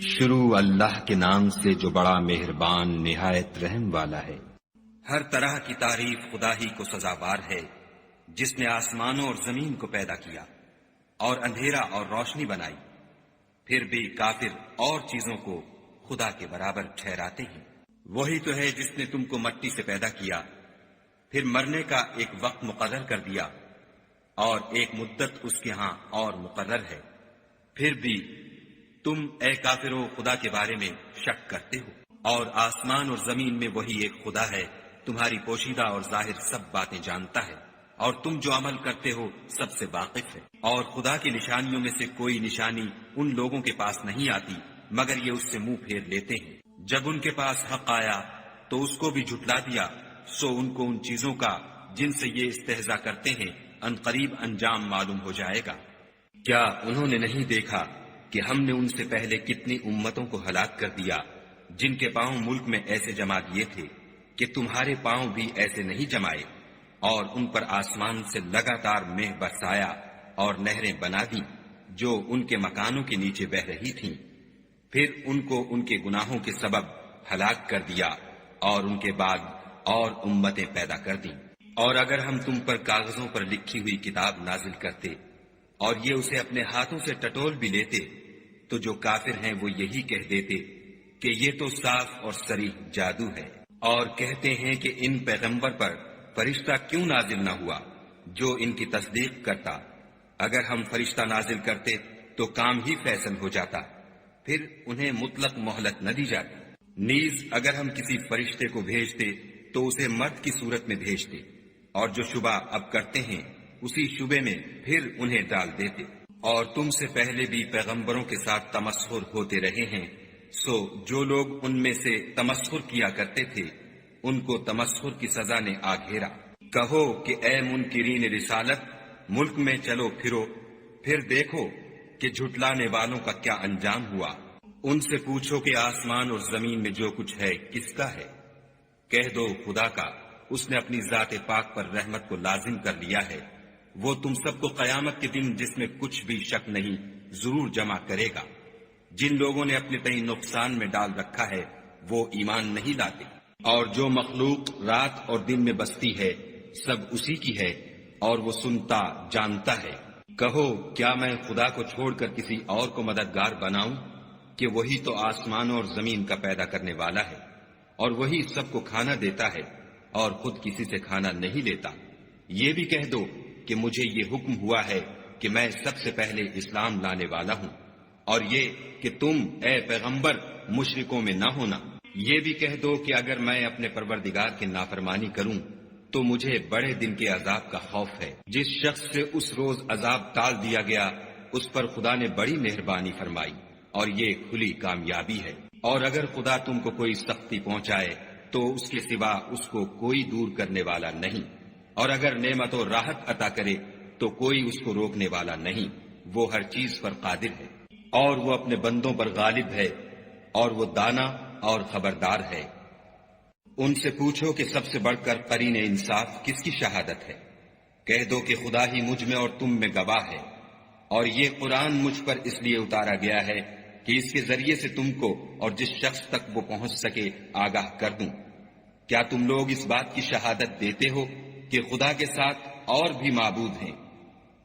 شروع اللہ کے نام سے جو بڑا مہربان نہایت رحم والا ہے۔ ہر طرح کی تعریف خدا ہی کو سزاوار ہے، جس نے آسمانوں اور زمین کو پیدا کیا اور اندھیرا اور روشنی بنائی۔ پھر بھی کافر اور چیزوں کو خدا کے برابر ٹھہراتے ہیں۔ وہی تو ہے جس نے تم کو مٹی سے پیدا کیا، پھر مرنے کا ایک وقت مقرر کر دیا اور ایک مدت اس کے ہاں اور مقرر ہے۔ پھر بھی تم اے کافرو خدا کے بارے میں شک کرتے ہو، اور آسمان اور زمین میں وہی ایک خدا ہے، تمہاری پوشیدہ اور ظاہر سب باتیں جانتا ہے، اور تم جو عمل کرتے ہو سب سے واقف ہے۔ اور خدا کی نشانیوں میں سے کوئی نشانی ان لوگوں کے پاس نہیں آتی مگر یہ اس سے منہ پھیر لیتے ہیں۔ جب ان کے پاس حق آیا تو اس کو بھی جھٹلا دیا، سو ان کو ان چیزوں کا جن سے یہ استہزاء کرتے ہیں ان قریب انجام معلوم ہو جائے گا۔ کیا انہوں نے نہیں دیکھا کہ ہم نے ان سے پہلے کتنی امتوں کو ہلاک کر دیا جن کے پاؤں ملک میں ایسے جما دیے تھے کہ تمہارے پاؤں بھی ایسے نہیں جمائے، اور ان پر آسمان سے لگاتار مہ برسایا اور نہریں بنا دیں جو ان کے مکانوں کے نیچے بہ رہی تھیں۔ پھر ان کو ان کے گناہوں کے سبب ہلاک کر دیا اور ان کے بعد اور امتیں پیدا کر دیں۔ اور اگر ہم تم پر کاغذوں پر لکھی ہوئی کتاب نازل کرتے اور یہ اسے اپنے ہاتھوں سے ٹٹول بھی لیتے تو جو کافر ہیں وہ یہی کہہ دیتے کہ یہ تو صاف اور صریح جادو ہے، اور کہتے ہیں کہ ان پیغمبر پر فرشتہ کیوں نازل نہ ہوا جو ان کی تصدیق کرتا۔ اگر ہم فرشتہ نازل کرتے تو کام ہی فیصل ہو جاتا، پھر انہیں مطلق مہلت نہ دی جاتی۔ نیز اگر ہم کسی فرشتے کو بھیجتے تو اسے مرد کی صورت میں بھیجتے، اور جو شبہ اب کرتے ہیں اسی شبے میں پھر انہیں ڈال دیتے۔ اور تم سے پہلے بھی پیغمبروں کے ساتھ تمسخر ہوتے رہے ہیں، سو جو لوگ ان میں سے تمسخر کیا کرتے تھے ان کو تمسخر کی سزا نے آ گھیرا۔ کہو کہ اے منکرین رسالت، ملک میں چلو پھرو، پھر دیکھو کہ جھٹلانے والوں کا کیا انجام ہوا۔ ان سے پوچھو کہ آسمان اور زمین میں جو کچھ ہے کس کا ہے؟ کہہ دو خدا کا، اس نے اپنی ذات پاک پر رحمت کو لازم کر لیا ہے۔ وہ تم سب کو قیامت کے دن جس میں کچھ بھی شک نہیں ضرور جمع کرے گا۔ جن لوگوں نے اپنے تئیں نقصان میں ڈال رکھا ہے وہ ایمان نہیں لاتے، اور جو مخلوق رات اور دن میں بستی ہے سب اسی کی ہے، اور وہ سنتا جانتا ہے۔ کہو کیا میں خدا کو چھوڑ کر کسی اور کو مددگار بناؤں کہ وہی تو آسمان اور زمین کا پیدا کرنے والا ہے، اور وہی سب کو کھانا دیتا ہے اور خود کسی سے کھانا نہیں لیتا۔ یہ بھی کہہ دو کہ مجھے یہ حکم ہوا ہے کہ میں سب سے پہلے اسلام لانے والا ہوں، اور یہ کہ تم اے پیغمبر مشرکوں میں نہ ہونا۔ یہ بھی کہہ دو کہ اگر میں اپنے پروردگار کی نافرمانی کروں تو مجھے بڑے دن کے عذاب کا خوف ہے۔ جس شخص سے اس روز عذاب ٹال دیا گیا اس پر خدا نے بڑی مہربانی فرمائی، اور یہ کھلی کامیابی ہے۔ اور اگر خدا تم کو کوئی سختی پہنچائے تو اس کے سوا اس کو کوئی دور کرنے والا نہیں، اور اگر نعمت و راحت عطا کرے تو کوئی اس کو روکنے والا نہیں۔ وہ ہر چیز پر قادر ہے، اور وہ اپنے بندوں پر غالب ہے، اور وہ دانا اور خبردار ہے۔ ان سے پوچھو کہ سب سے بڑھ کر قرین انصاف کس کی شہادت ہے؟ کہہ دو کہ خدا ہی مجھ میں اور تم میں گواہ ہے، اور یہ قرآن مجھ پر اس لیے اتارا گیا ہے کہ اس کے ذریعے سے تم کو اور جس شخص تک وہ پہنچ سکے آگاہ کر دوں۔ کیا تم لوگ اس بات کی شہادت دیتے ہو کہ خدا کے ساتھ اور بھی معبود ہیں؟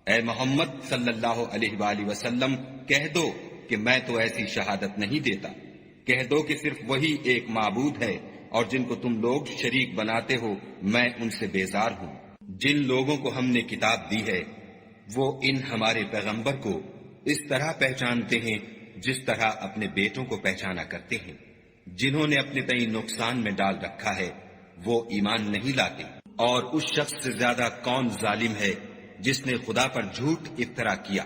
اے محمد صلی اللہ علیہ وآلہ وسلم کہہ دو کہ میں تو ایسی شہادت نہیں دیتا۔ کہہ دو کہ صرف وہی ایک معبود ہے، اور جن کو تم لوگ شریک بناتے ہو میں ان سے بیزار ہوں۔ جن لوگوں کو ہم نے کتاب دی ہے وہ ان ہمارے پیغمبر کو اس طرح پہچانتے ہیں جس طرح اپنے بیٹوں کو پہچانا کرتے ہیں۔ جنہوں نے اپنے تئیں نقصان میں ڈال رکھا ہے وہ ایمان نہیں لاتے۔ اور اس شخص سے زیادہ کون ظالم ہے جس نے خدا پر جھوٹ افطرا کیا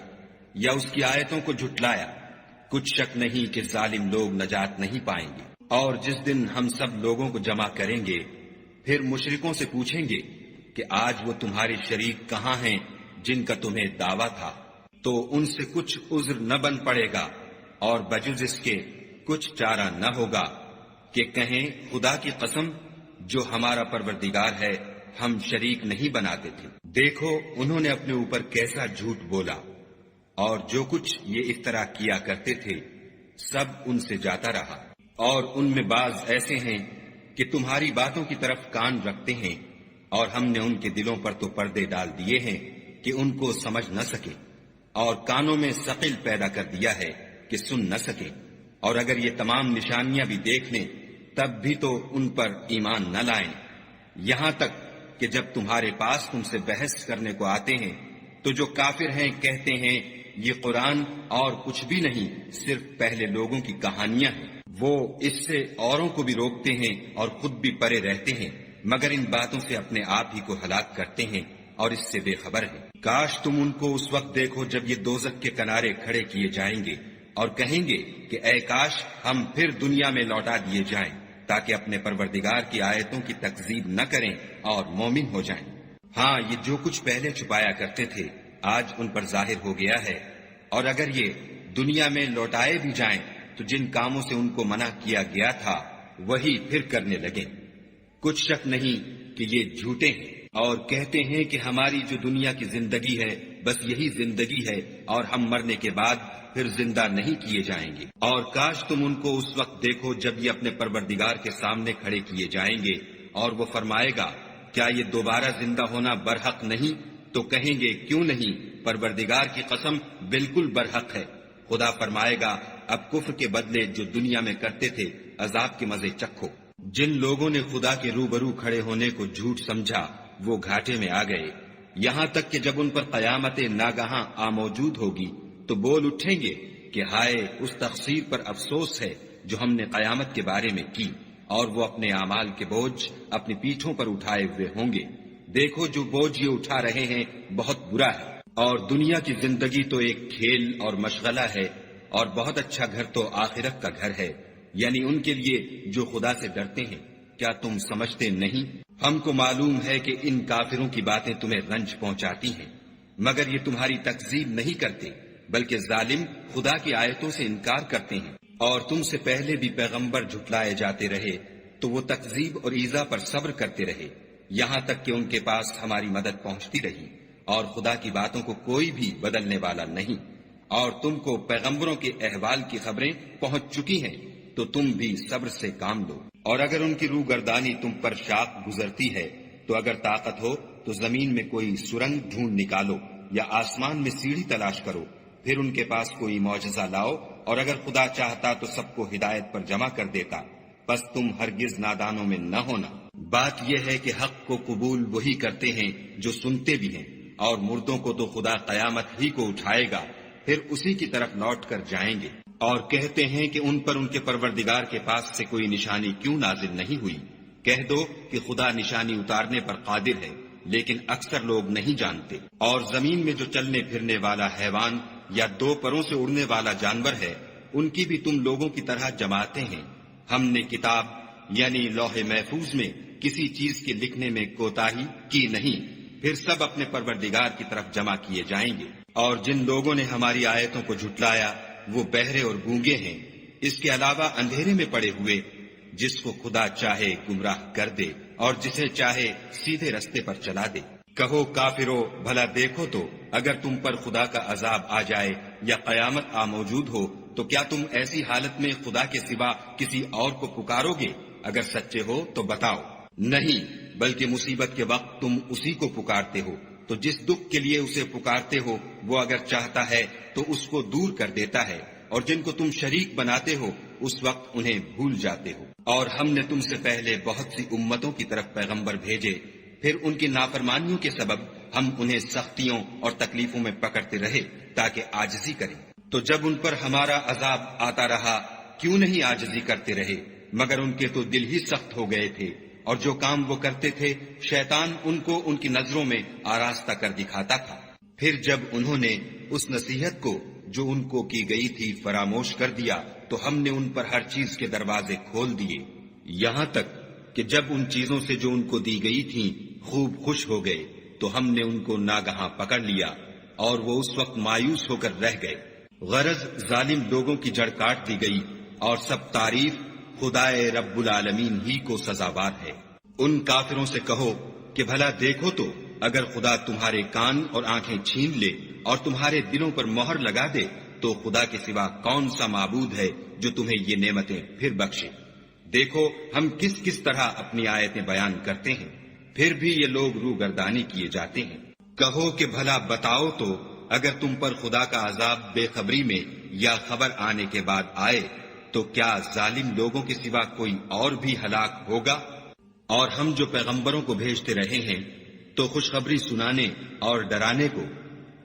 یا اس کی آیتوں کو جھٹلایا؟ کچھ شک نہیں کہ ظالم لوگ نجات نہیں پائیں گے۔ اور جس دن ہم سب لوگوں کو جمع کریں گے پھر مشرکوں سے پوچھیں گے کہ آج وہ تمہارے شریک کہاں ہیں جن کا تمہیں دعویٰ تھا؟ تو ان سے کچھ عذر نہ بن پڑے گا، اور بجز اس کے کچھ چارہ نہ ہوگا کہ کہیں خدا کی قسم جو ہمارا پروردگار ہے ہم شریک نہیں بناتے تھے۔ دیکھو انہوں نے اپنے اوپر کیسا جھوٹ بولا، اور جو کچھ یہ افطرا کیا کرتے تھے سب ان سے جاتا رہا، اور ان میں بعض ایسے ہیں کہ تمہاری باتوں کی طرف کان رکھتے ہیں، اور ہم نے ان کے دلوں پر تو پردے ڈال دیے ہیں کہ ان کو سمجھ نہ سکے، اور کانوں میں ثقل پیدا کر دیا ہے کہ سن نہ سکے، اور اگر یہ تمام نشانیاں بھی دیکھ لیں تب بھی تو ان پر ایمان نہ لائیں، یہاں تک کہ جب تمہارے پاس تم سے بحث کرنے کو آتے ہیں تو جو کافر ہیں کہتے ہیں یہ قرآن اور کچھ بھی نہیں، صرف پہلے لوگوں کی کہانیاں ہیں۔ وہ اس سے اوروں کو بھی روکتے ہیں اور خود بھی پرے رہتے ہیں، مگر ان باتوں سے اپنے آپ ہی کو ہلاک کرتے ہیں اور اس سے بے خبر ہیں۔ کاش تم ان کو اس وقت دیکھو جب یہ دوزخ کے کنارے کھڑے کیے جائیں گے اور کہیں گے کہ اے کاش ہم پھر دنیا میں لوٹا دیے جائیں تاکہ اپنے پروردگار کی آیتوں کی تکذیب نہ کریں اور مومن ہو جائیں۔ ہاں، یہ جو کچھ پہلے چھپایا کرتے تھے آج ان پر ظاہر ہو گیا ہے، اور اگر یہ دنیا میں لوٹائے بھی جائیں تو جن کاموں سے ان کو منع کیا گیا تھا وہی پھر کرنے لگیں۔ کچھ شک نہیں کہ یہ جھوٹے ہیں اور کہتے ہیں کہ ہماری جو دنیا کی زندگی ہے بس یہی زندگی ہے اور ہم مرنے کے بعد پھر زندہ نہیں کیے جائیں گے۔ اور کاش تم ان کو اس وقت دیکھو جب یہ اپنے پروردگار کے سامنے کھڑے کیے جائیں گے اور وہ فرمائے گا کیا یہ دوبارہ زندہ ہونا برحق نہیں؟ تو کہیں گے کیوں نہیں، پروردگار کی قسم بالکل برحق ہے۔ خدا فرمائے گا اب کفر کے بدلے جو دنیا میں کرتے تھے عذاب کے مزے چکھو۔ جن لوگوں نے خدا کے روبرو کھڑے ہونے کو جھوٹ سمجھا وہ گھاٹے میں آ گئے، یہاں تک کہ جب ان پر قیامت ناگہاں موجود ہوگی تو بول اٹھیں گے کہ ہائے اس تقصیر پر افسوس ہے جو ہم نے قیامت کے بارے میں کی، اور وہ اپنے اعمال کے بوجھ اپنی پیٹھوں پر اٹھائے ہوئے ہوں گے۔ دیکھو جو بوجھ یہ اٹھا رہے ہیں بہت برا ہے، اور دنیا کی زندگی تو ایک کھیل اور مشغلہ ہے، اور بہت اچھا گھر تو آخرت کا گھر ہے، یعنی ان کے لیے جو خدا سے ڈرتے ہیں۔ کیا تم سمجھتے نہیں؟ ہم کو معلوم ہے کہ ان کافروں کی باتیں تمہیں رنج پہنچاتی ہیں، مگر یہ تمہاری تکذیب نہیں کرتے، بلکہ ظالم خدا کی آیتوں سے انکار کرتے ہیں، اور تم سے پہلے بھی پیغمبر جھٹلائے جاتے رہے تو وہ تکذیب اور ایذا پر صبر کرتے رہے، یہاں تک کہ ان کے پاس ہماری مدد پہنچتی رہی، اور خدا کی باتوں کو کوئی بھی بدلنے والا نہیں۔ اور تم کو پیغمبروں کے احوال کی خبریں پہنچ چکی ہیں تو تم بھی صبر سے کام لو، اور اگر ان کی روگردانی تم پر شاق گزرتی ہے تو اگر طاقت ہو تو زمین میں کوئی سرنگ ڈھونڈ نکالو یا آسمان میں سیڑھی تلاش کرو، پھر ان کے پاس کوئی معجزہ لاؤ، اور اگر خدا چاہتا تو سب کو ہدایت پر جمع کر دیتا، بس تم ہرگز نادانوں میں نہ ہونا۔ بات یہ ہے کہ حق کو قبول وہی کرتے ہیں جو سنتے بھی ہیں، اور مردوں کو تو خدا قیامت ہی کو اٹھائے گا، پھر اسی کی طرف لوٹ کر جائیں گے۔ اور کہتے ہیں کہ ان پر ان کے پروردگار کے پاس سے کوئی نشانی کیوں نازل نہیں ہوئی؟ کہہ دو کہ خدا نشانی اتارنے پر قادر ہے، لیکن اکثر لوگ نہیں جانتے۔ اور زمین میں جو چلنے پھرنے والا حیوان یا دو پروں سے اڑنے والا جانور ہے ان کی بھی تم لوگوں کی طرح جماعتیں ہیں۔ ہم نے کتاب یعنی لوح محفوظ میں کسی چیز کے لکھنے میں کوتاہی کی نہیں، پھر سب اپنے پروردگار کی طرف جمع کیے جائیں گے۔ اور جن لوگوں نے ہماری آیتوں کو جھٹلایا وہ بہرے اور گونگے ہیں، اس کے علاوہ اندھیرے میں پڑے ہوئے، جس کو خدا چاہے گمراہ کر دے اور جسے چاہے سیدھے رستے پر چلا دے۔ کہو کافرو بھلا دیکھو تو اگر تم پر خدا کا عذاب آ جائے یا قیامت موجود ہو تو کیا تم ایسی حالت میں خدا کے سوا کسی اور کو پکارو گے؟ اگر سچے ہو تو بتاؤ۔ نہیں، بلکہ مصیبت کے وقت تم اسی کو پکارتے ہو، تو جس دکھ کے لیے اسے پکارتے ہو وہ اگر چاہتا ہے تو اس کو دور کر دیتا ہے، اور جن کو تم شریک بناتے ہو اس وقت انہیں بھول جاتے ہو۔ اور ہم نے تم سے پہلے بہت سی امتوں کی طرف پیغمبر بھیجے، پھر ان کی نافرمانیوں کے سبب ہم انہیں سختیوں اور تکلیفوں میں پکڑتے رہے تاکہ عاجزی کریں۔ تو جب ان پر ہمارا عذاب آتا رہا کیوں نہیں عاجزی کرتے رہے؟ مگر ان کے تو دل ہی سخت ہو گئے تھے، اور جو کام وہ کرتے تھے شیطان ان کو ان کی نظروں میں آراستہ کر دکھاتا تھا۔ پھر جب انہوں نے اس نصیحت کو جو ان کو کی گئی تھی فراموش کر دیا تو ہم نے ان پر ہر چیز کے دروازے کھول دیے، یہاں تک کہ جب ان چیزوں سے جو ان کو دی گئی تھیں خوب خوش ہو گئے تو ہم نے ان کو ناگہاں پکڑ لیا اور وہ اس وقت مایوس ہو کر رہ گئے۔ غرض ظالم لوگوں کی جڑ کاٹ دی گئی، اور سب تعریف خدائے رب العالمین ہی کو سزاوار ہے۔ ان کافروں سے کہو کہ بھلا دیکھو تو اگر خدا تمہارے کان اور آنکھیں چھین لے اور تمہارے دلوں پر مہر لگا دے تو خدا کے سوا کون سا معبود ہے جو تمہیں یہ نعمتیں پھر بخشے۔ دیکھو ہم کس کس طرح اپنی آیتیں بیان کرتے ہیں، پھر بھی یہ لوگ روگردانی کیے جاتے ہیں۔ کہو کہ بھلا بتاؤ تو اگر تم پر خدا کا عذاب بے خبری میں یا خبر آنے کے بعد آئے تو کیا ظالم لوگوں کے سوا کوئی اور بھی ہلاک ہوگا؟ اور ہم جو پیغمبروں کو بھیجتے رہے ہیں تو خوشخبری سنانے اور ڈرانے کو،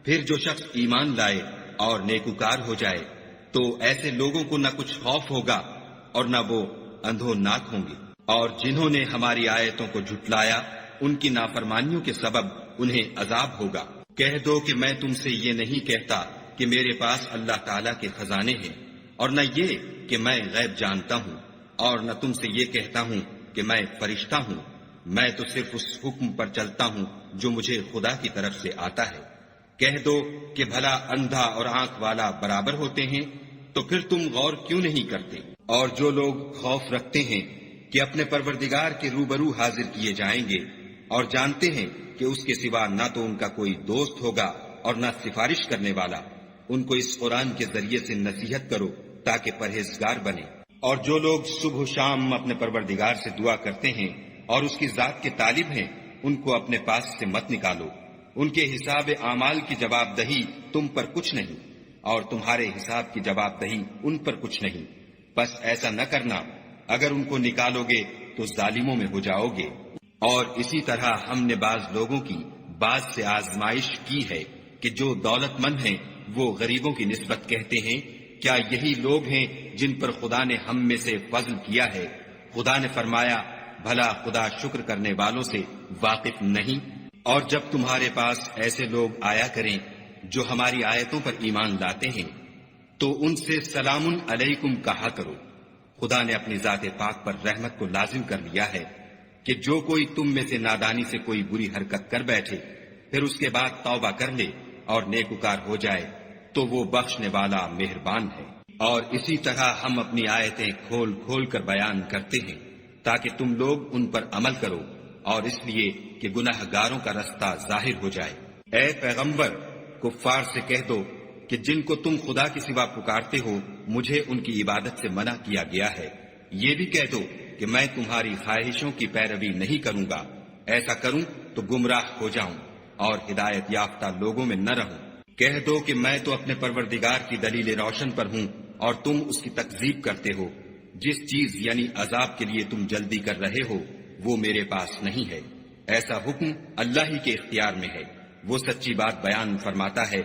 پھر جو شخص ایمان لائے اور نیکوکار ہو جائے تو ایسے لوگوں کو نہ کچھ خوف ہوگا اور نہ وہ اندھو ناک ہوں گے۔ اور جنہوں نے ہماری آیتوں کو جھٹلایا ان کی نافرمانیوں کے سبب انہیں عذاب ہوگا۔ کہہ دو کہ میں تم سے یہ نہیں کہتا کہ میرے پاس اللہ تعالیٰ کے خزانے ہیں، اور نہ یہ کہ میں غیب جانتا ہوں، اور نہ تم سے یہ کہتا ہوں کہ میں فرشتہ ہوں۔ میں تو صرف اس حکم پر چلتا ہوں جو مجھے خدا کی طرف سے آتا ہے۔ کہہ دو کہ بھلا اندھا اور آنکھ والا برابر ہوتے ہیں، تو پھر تم غور کیوں نہیں کرتے؟ اور جو لوگ خوف رکھتے ہیں کہ اپنے پروردگار کے روبرو حاضر کیے جائیں گے اور جانتے ہیں کہ اس کے سوا نہ تو ان کا کوئی دوست ہوگا اور نہ سفارش کرنے والا، ان کو اس قرآن کے ذریعے سے نصیحت کرو تاکہ پرہیزگار بنے۔ اور جو لوگ صبح و شام اپنے پروردگار سے دعا کرتے ہیں اور اس کی ذات کے طالب ہیں، ان کو اپنے پاس سے مت نکالو۔ ان کے حساب اعمال کی جواب دہی تم پر کچھ نہیں، اور تمہارے حساب کی جواب دہی ان پر کچھ نہیں۔ بس ایسا نہ کرنا، اگر ان کو نکالو گے تو ظالموں میں ہو جاؤ گے۔ اور اسی طرح ہم نے بعض لوگوں کی بعض سے آزمائش کی ہے کہ جو دولت مند ہیں وہ غریبوں کی نسبت کہتے ہیں کیا یہی لوگ ہیں جن پر خدا نے ہم میں سے فضل کیا ہے؟ خدا نے فرمایا بھلا خدا شکر کرنے والوں سے واقف نہیں؟ اور جب تمہارے پاس ایسے لوگ آیا کریں جو ہماری آیتوں پر ایمان لاتے ہیں تو ان سے سلام علیکم کہا کرو۔ خدا نے اپنی ذات پاک پر رحمت کو لازم کر لیا ہے کہ جو کوئی تم میں سے نادانی سے کوئی بری حرکت کر بیٹھے پھر اس کے بعد توبہ کر لے اور نیکوکار ہو جائے تو وہ بخشنے والا مہربان ہے۔ اور اسی طرح ہم اپنی آیتیں کھول کھول کر بیان کرتے ہیں تاکہ تم لوگ ان پر عمل کرو، اور اس لیے کہ گناہ گاروں کا رستہ ظاہر ہو جائے۔ اے پیغمبر، کفار سے کہہ دو کہ جن کو تم خدا کے سوا پکارتے ہو مجھے ان کی عبادت سے منع کیا گیا ہے۔ یہ بھی کہہ دو کہ میں تمہاری خواہشوں کی پیروی نہیں کروں گا، ایسا کروں تو گمراہ ہو جاؤں اور ہدایت یافتہ لوگوں میں نہ رہوں۔ کہہ دو کہ میں تو اپنے پروردگار کی دلیل روشن پر ہوں اور تم اس کی تکذیب کرتے ہو۔ جس چیز یعنی عذاب کے لیے تم جلدی کر رہے ہو وہ میرے پاس نہیں ہے، ایسا حکم اللہ ہی کے اختیار میں ہے۔ وہ سچی بات بیان فرماتا ہے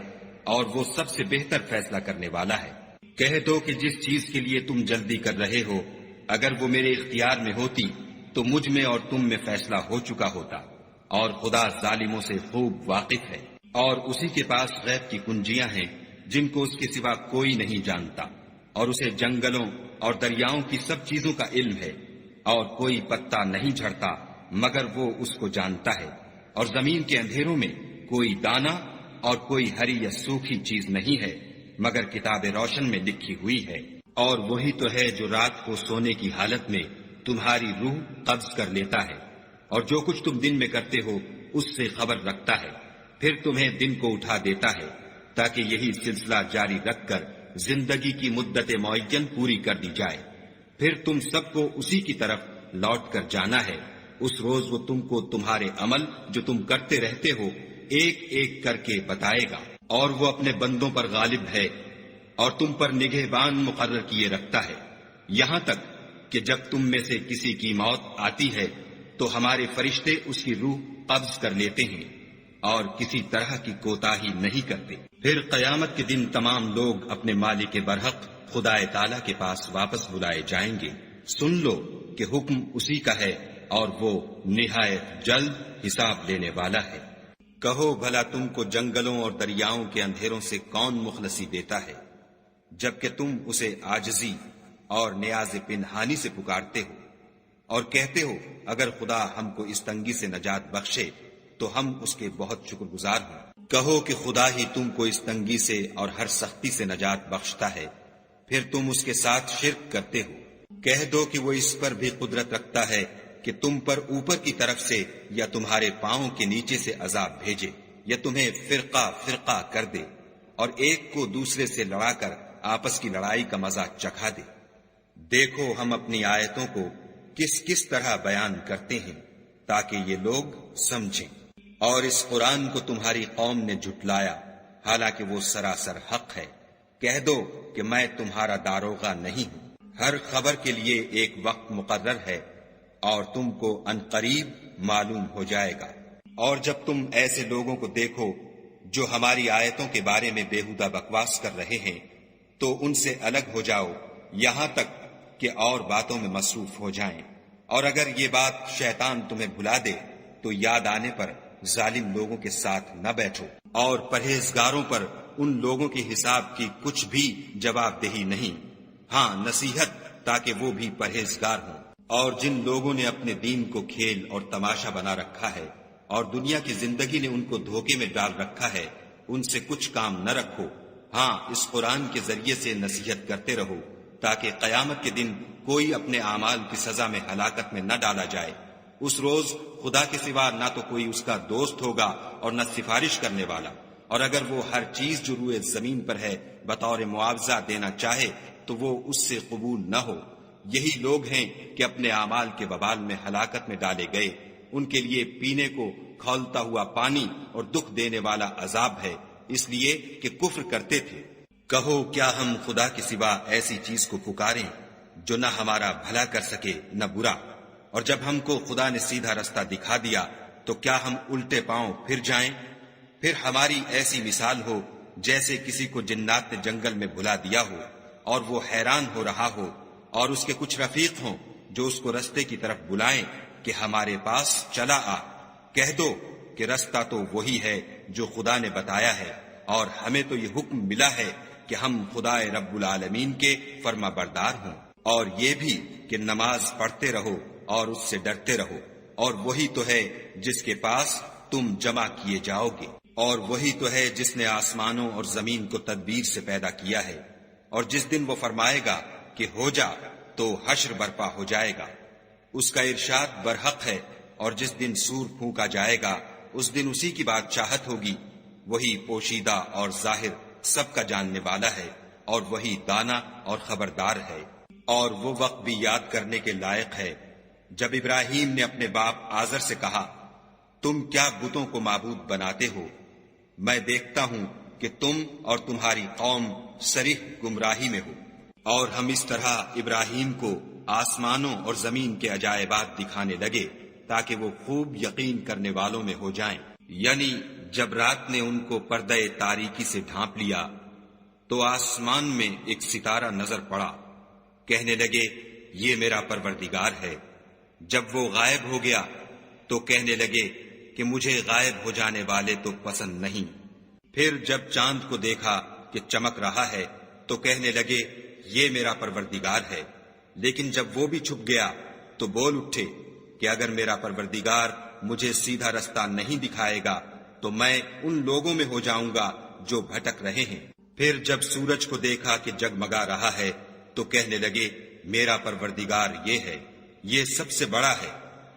اور وہ سب سے بہتر فیصلہ کرنے والا ہے۔ کہہ دو کہ جس چیز کے لیے تم جلدی کر رہے ہو اگر وہ میرے اختیار میں ہوتی تو مجھ میں اور تم میں فیصلہ ہو چکا ہوتا، اور خدا ظالموں سے خوب واقف ہے۔ اور اسی کے پاس غیب کی کنجیاں ہیں جن کو اس کے سوا کوئی نہیں جانتا، اور اسے جنگلوں اور دریاؤں کی سب چیزوں کا علم ہے، اور کوئی پتا نہیں جھڑتا مگر وہ اس کو جانتا ہے، اور زمین کے اندھیروں میں کوئی دانہ اور کوئی ہری یا سوکھی چیز نہیں ہے مگر کتاب روشن میں لکھی ہوئی ہے۔ اور وہی تو ہے جو رات کو سونے کی حالت میں تمہاری روح قبض کر لیتا ہے، اور جو کچھ تم دن میں کرتے ہو اس سے خبر رکھتا ہے، پھر تمہیں دن کو اٹھا دیتا ہے تاکہ یہی سلسلہ جاری رکھ کر زندگی کی مدت معین پوری کر دی جائے۔ پھر تم سب کو اسی کی طرف لوٹ کر جانا ہے۔ اس روز وہ تم کو تمہارے عمل جو تم کرتے رہتے ہو ایک ایک کر کے بتائے گا، اور وہ اپنے بندوں پر غالب ہے اور تم پر نگہبان مقرر کیے رکھتا ہے، یہاں تک کہ جب تم میں سے کسی کی موت آتی ہے تو ہمارے فرشتے اس کی روح قبض کر لیتے ہیں اور کسی طرح کی کوتاہی نہیں کرتے۔ پھر قیامت کے دن تمام لوگ اپنے مالک برحق خدا تعالیٰ کے پاس واپس بلائے جائیں گے۔ سن لو کہ حکم اسی کا ہے اور وہ نہایت جلد حساب لینے والا ہے۔ کہو بھلا تم کو جنگلوں اور دریاؤں کے اندھیروں سے کون مخلصی دیتا ہے جبکہ تم اسے عاجزی اور نیاز پنہانی سے پکارتے ہو اور کہتے ہو اگر خدا ہم کو اس تنگی سے نجات بخشے تو ہم اس کے بہت شکر گزار ہوں۔ کہو کہ خدا ہی تم کو اس تنگی سے اور ہر سختی سے نجات بخشتا ہے، پھر تم اس کے ساتھ شرک کرتے ہو۔ کہہ دو کہ وہ اس پر بھی قدرت رکھتا ہے کہ تم پر اوپر کی طرف سے یا تمہارے پاؤں کے نیچے سے عذاب بھیجے، یا تمہیں فرقہ فرقہ کر دے اور ایک کو دوسرے سے لڑا کر آپس کی لڑائی کا مزہ چکھا دے۔ دیکھو ہم اپنی آیتوں کو کس کس طرح بیان کرتے ہیں تاکہ یہ لوگ سمجھیں، اور اس قرآن کو تمہاری قوم نے جھٹلایا حالانکہ وہ سراسر حق ہے۔ کہہ دو کہ میں تمہارا داروغہ نہیں ہوں، ہر خبر کے لیے ایک وقت مقرر ہے اور تم کو عنقریب معلوم ہو جائے گا۔ اور جب تم ایسے لوگوں کو دیکھو جو ہماری آیتوں کے بارے میں بےہودہ بکواس کر رہے ہیں تو ان سے الگ ہو جاؤ یہاں تک کہ اور باتوں میں مصروف ہو جائیں، اور اگر یہ بات شیطان تمہیں بھلا دے تو یاد آنے پر ظالم لوگوں کے ساتھ نہ بیٹھو، اور پرہیزگاروں پر ان لوگوں کے حساب کی کچھ بھی جواب دہی نہیں، ہاں نصیحت تاکہ وہ بھی پرہیزگار ہوں۔ اور جن لوگوں نے اپنے دین کو کھیل اور تماشا بنا رکھا ہے اور دنیا کی زندگی نے ان کو دھوکے میں ڈال رکھا ہے، ان سے کچھ کام نہ رکھو، ہاں اس قرآن کے ذریعے سے نصیحت کرتے رہو تاکہ قیامت کے دن کوئی اپنے اعمال کی سزا میں ہلاکت میں نہ ڈالا جائے۔ اس روز خدا کے سوا نہ تو کوئی اس کا دوست ہوگا اور نہ سفارش کرنے والا، اور اگر وہ ہر چیز جو روئے زمین پر ہے بطور معاوضہ دینا چاہے تو وہ اس سے قبول نہ ہو۔ یہی لوگ ہیں کہ اپنے اعمال کے وبال میں ہلاکت میں ڈالے گئے، ان کے لیے پینے کو کھولتا ہوا پانی اور دکھ دینے والا عذاب ہے، اس لیے کہ کفر کرتے تھے۔ کہو کیا ہم خدا کے سوا ایسی چیز کو پکاریں جو نہ ہمارا بھلا کر سکے نہ برا، اور جب ہم کو خدا نے سیدھا رستہ دکھا دیا تو کیا ہم الٹے پاؤں پھر جائیں؟ پھر ہماری ایسی مثال ہو جیسے کسی کو جنات نے جنگل میں بھلا دیا ہو اور وہ حیران ہو رہا ہو، اور اس کے کچھ رفیق ہوں جو اس کو رستے کی طرف بلائیں کہ ہمارے پاس چلا آ۔ کہہ دو کہ رستہ تو وہی ہے جو خدا نے بتایا ہے، اور ہمیں تو یہ حکم ملا ہے کہ ہم خدا رب العالمین کے فرما بردار ہوں، اور یہ بھی کہ نماز پڑھتے رہو اور اس سے ڈرتے رہو، اور وہی تو ہے جس کے پاس تم جمع کیے جاؤ گے، اور وہی تو ہے جس نے آسمانوں اور زمین کو تدبیر سے پیدا کیا ہے، اور جس دن وہ فرمائے گا کہ ہو جا تو حشر برپا ہو جائے گا، اس کا ارشاد برحق ہے، اور جس دن سور پھونکا جائے گا اس دن اسی کی بادشاہت ہوگی، وہی پوشیدہ اور ظاہر سب کا جاننے والا ہے، اور وہی دانا اور خبردار ہے۔ اور وہ وقت بھی یاد کرنے کے لائق ہے جب ابراہیم نے اپنے باپ آزر سے کہا، تم کیا بتوں کو معبود بناتے ہو؟ میں دیکھتا ہوں کہ تم اور تمہاری قوم صریح گمراہی میں ہو۔ اور ہم اس طرح ابراہیم کو آسمانوں اور زمین کے عجائبات دکھانے لگے تاکہ وہ خوب یقین کرنے والوں میں ہو جائیں۔ یعنی جب رات نے ان کو پردہ تاریکی سے ڈھانپ لیا تو آسمان میں ایک ستارہ نظر پڑا، کہنے لگے یہ میرا پروردگار ہے۔ جب وہ غائب ہو گیا تو کہنے لگے کہ مجھے غائب ہو جانے والے تو پسند نہیں۔ پھر جب چاند کو دیکھا کہ چمک رہا ہے تو کہنے لگے یہ میرا پروردگار ہے، لیکن جب وہ بھی چھپ گیا تو بول اٹھے کہ اگر میرا پروردگار مجھے سیدھا رستہ نہیں دکھائے گا تو میں ان لوگوں میں ہو جاؤں گا جو بھٹک رہے ہیں۔ پھر جب سورج کو دیکھا کہ جگمگا رہا ہے تو کہنے لگے میرا پروردگار یہ ہے، یہ سب سے بڑا ہے۔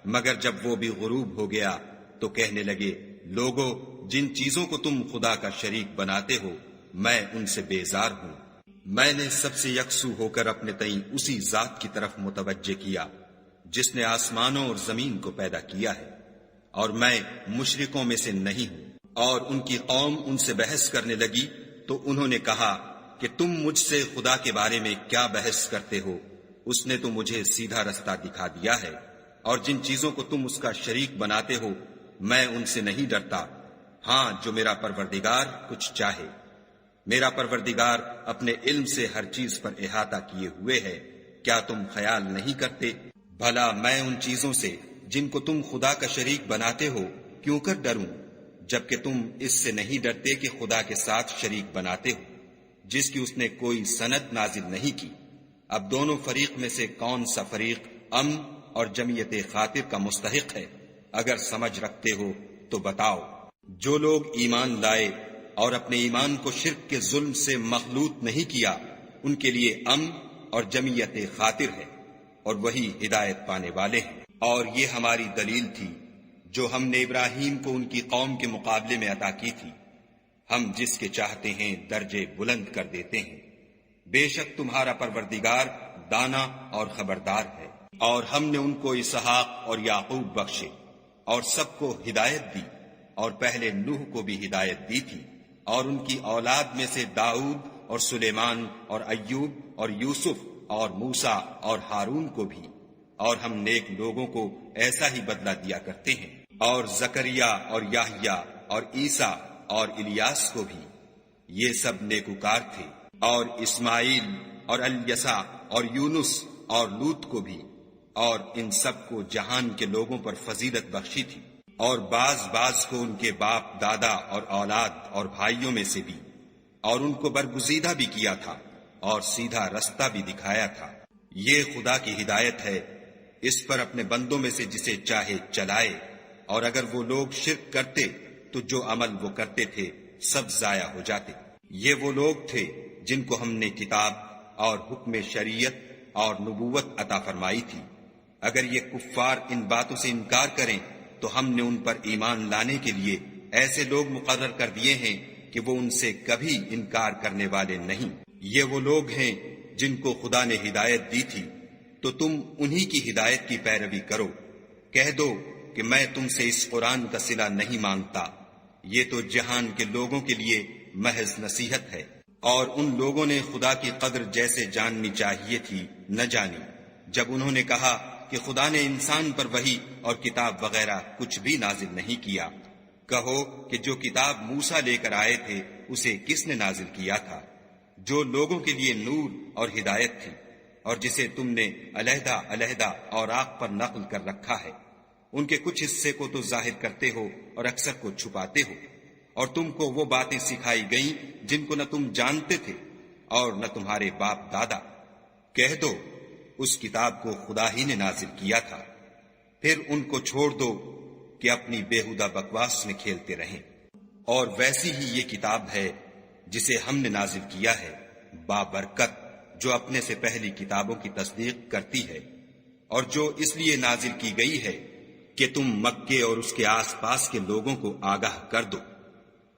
مگر جب وہ بھی غروب ہو گیا تو کہنے لگے لوگو جن چیزوں کو تم خدا کا شریک بناتے ہو میں ان سے بیزار ہوں۔ میں نے سب سے یکسو ہو کر اپنے تئیں اسی ذات کی طرف متوجہ کیا جس نے آسمانوں اور زمین کو پیدا کیا ہے، اور میں مشرکوں میں سے نہیں ہوں۔ اور ان کی قوم ان سے بحث کرنے لگی تو انہوں نے کہا کہ تم مجھ سے خدا کے بارے میں کیا بحث کرتے ہو؟ اس نے تو مجھے سیدھا رستہ دکھا دیا ہے، اور جن چیزوں کو تم اس کا شریک بناتے ہو میں ان سے نہیں ڈرتا، ہاں جو میرا پروردگار کچھ چاہے۔ میرا پروردگار اپنے علم سے ہر چیز پر احاطہ کیے ہوئے ہے، کیا تم خیال نہیں کرتے؟ بھلا میں ان چیزوں سے جن کو تم خدا کا شریک بناتے ہو کیوں کر ڈروں، جبکہ تم اس سے نہیں ڈرتے کہ خدا کے ساتھ شریک بناتے ہو جس کی اس نے کوئی سند نازل نہیں کی۔ اب دونوں فریق میں سے کون سا فریق امن اور جمعیت خاطر کا مستحق ہے؟ اگر سمجھ رکھتے ہو تو بتاؤ۔ جو لوگ ایمان لائے اور اپنے ایمان کو شرک کے ظلم سے مخلوط نہیں کیا ان کے لیے امن اور جمعیت خاطر ہے، اور وہی ہدایت پانے والے ہیں۔ اور یہ ہماری دلیل تھی جو ہم نے ابراہیم کو ان کی قوم کے مقابلے میں عطا کی تھی، ہم جس کے چاہتے ہیں درجے بلند کر دیتے ہیں۔ بے شک تمہارا پروردگار دانا اور خبردار ہے۔ اور ہم نے ان کو اسحاق اور یعقوب بخشے اور سب کو ہدایت دی، اور پہلے نوح کو بھی ہدایت دی تھی، اور ان کی اولاد میں سے داؤد اور سلیمان اور ایوب اور یوسف اور موسیٰ اور ہارون کو بھی، اور ہم نیک لوگوں کو ایسا ہی بدلہ دیا کرتے ہیں، اور زکریا اور یحییٰ اور عیسیٰ اور الیاس کو بھی، یہ سب نیکوکار تھے، اور اسماعیل اور الیسع اور یونس اور لوط کو بھی، اور ان سب کو جہان کے لوگوں پر فضیلت بخشی تھی، اور بعض کو ان کے باپ دادا اور اولاد اور بھائیوں میں سے بھی، اور ان کو برگزیدہ بھی کیا تھا اور سیدھا رستہ بھی دکھایا تھا۔ یہ خدا کی ہدایت ہے، اس پر اپنے بندوں میں سے جسے چاہے چلائے، اور اگر وہ لوگ شرک کرتے تو جو عمل وہ کرتے تھے سب ضائع ہو جاتے۔ یہ وہ لوگ تھے جن کو ہم نے کتاب اور حکم شریعت اور نبوت عطا فرمائی تھی۔ اگر یہ کفار ان باتوں سے انکار کریں تو ہم نے ان پر ایمان لانے کے لیے ایسے لوگ مقرر کر دیے ہیں کہ وہ ان سے کبھی انکار کرنے والے نہیں۔ یہ وہ لوگ ہیں جن کو خدا نے ہدایت دی تھی، تو تم انہی کی ہدایت کی پیروی کرو۔ کہہ دو کہ میں تم سے اس قرآن کا صلہ نہیں مانگتا، یہ تو جہان کے لوگوں کے لیے محض نصیحت ہے۔ اور ان لوگوں نے خدا کی قدر جیسے جاننی چاہیے تھی نہ جانی، جب انہوں نے کہا کہ خدا نے انسان پر وحی اور کتاب وغیرہ کچھ بھی نازل نہیں کیا۔ کہو کہ جو کتاب موسیٰ لے کر آئے تھے اسے کس نے نازل کیا تھا، جو لوگوں کے لیے نور اور ہدایت تھی، اور جسے تم نے علیحدہ علیحدہ اوراق پر نقل کر رکھا ہے۔ ان کے کچھ حصے کو تو ظاہر کرتے ہو اور اکثر کو چھپاتے ہو، اور تم کو وہ باتیں سکھائی گئیں جن کو نہ تم جانتے تھے اور نہ تمہارے باپ دادا۔ کہہ دو اس کتاب کو خدا ہی نے نازل کیا تھا، پھر ان کو چھوڑ دو کہ اپنی بےہودہ بکواس میں کھیلتے رہیں۔ اور ویسی ہی یہ کتاب ہے جسے ہم نے نازل کیا ہے، بابرکت، جو اپنے سے پہلی کتابوں کی تصدیق کرتی ہے، اور جو اس لیے نازل کی گئی ہے کہ تم مکے اور اس کے آس پاس کے لوگوں کو آگاہ کر دو۔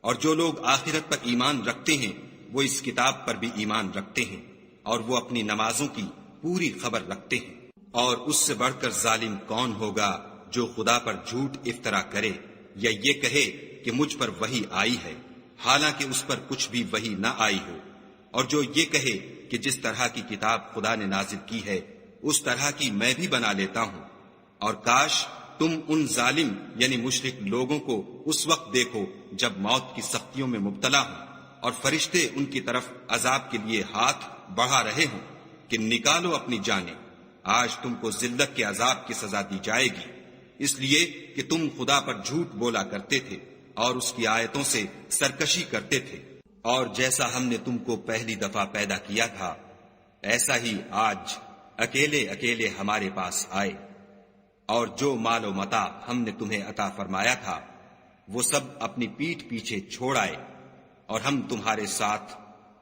اور جو لوگ آخرت پر ایمان رکھتے ہیں وہ اس کتاب پر بھی ایمان رکھتے ہیں، اور وہ اپنی نمازوں کی پوری خبر رکھتے ہیں۔ اور اس سے بڑھ کر ظالم کون ہوگا جو خدا پر جھوٹ افطرا کرے یا یہ کہے کہ مجھ پر وحی آئی ہے حالانکہ اس پر کچھ بھی وحی نہ آئی ہو، اور جو یہ کہے کہ جس طرح کی کتاب خدا نے نازل کی ہے اس طرح کی میں بھی بنا لیتا ہوں۔ اور کاش تم ان ظالم یعنی مشرک لوگوں کو اس وقت دیکھو جب موت کی سختیوں میں مبتلا ہوں اور فرشتے ان کی طرف عذاب کے لیے ہاتھ بڑھا رہے ہوں کہ نکالو اپنی جانیں، آج تم کو ذلت کے عذاب کی سزا دی جائے گی، اس لیے کہ تم خدا پر جھوٹ بولا کرتے تھے اور اس کی آیتوں سے سرکشی کرتے تھے۔ اور جیسا ہم نے تم کو پہلی دفعہ پیدا کیا تھا ایسا ہی آج اکیلے اکیلے ہمارے پاس آئے، اور جو مال و متاع ہم نے تمہیں عطا فرمایا تھا وہ سب اپنی پیٹھ پیچھے چھوڑ آئے، اور ہم تمہارے ساتھ